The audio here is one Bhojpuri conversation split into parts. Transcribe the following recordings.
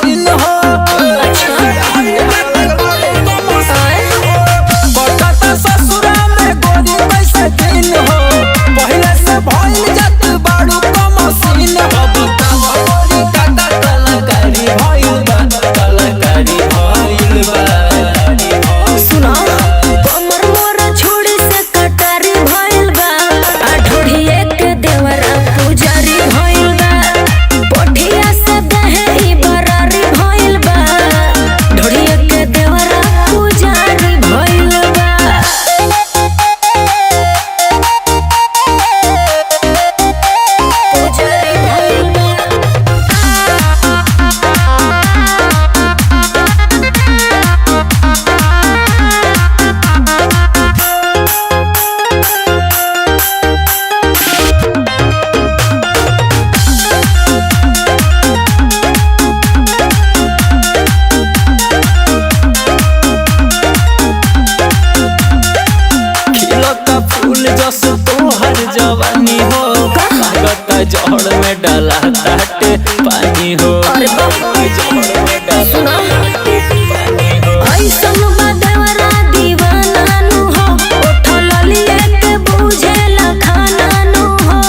मशीन हो। बटता ससुरा में गोरी कैसे दिन हो, पहले से भइल जात बाड़ू का मशीन हो। बतावा गोरी काका कलाकारी भइल बा, कलाकारी भइल बा। सुना कमर मोर छोड़ी से कटारी भइल बा, आ ढोढ़िए के देवरा पुजारी भइल बा। पोठिया से दहे ई बरारी भइल बा, ढोढ़िए के देवरा पुजारी भइल बा। पुजारी भइल बा। खिलता फूल जस तोहर जवानी हो, लागता जड़ में डाला ताटे पानी हो। अरे बाप रे। जड़ में डाला सुना पानी हो। ऐसन बा देवरा दीवाना नु हो, उठल लिए के बुझेला खाना नु हो।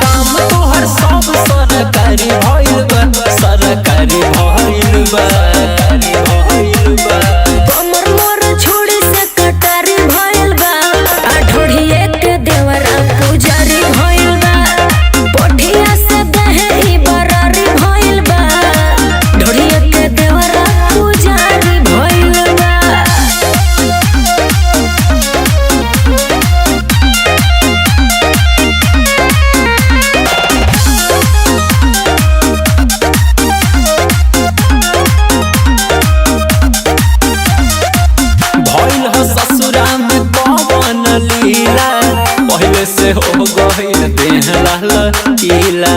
काम तोहर सब सरकारी भइल बा, सरकारी भइल बा, भइल बा। कमर मोर छोड़ी से कटारी भइल बा, आ ढोढ़िए के देवरा पुजारी भइल बा। पोठिया से दहे ई बरारी भइल बा, ढोढ़िए के देवरा पुजारी भइल बा। भइल ह ससुरा में पवन लीला, पहले से हो गइल देह लाल कीला।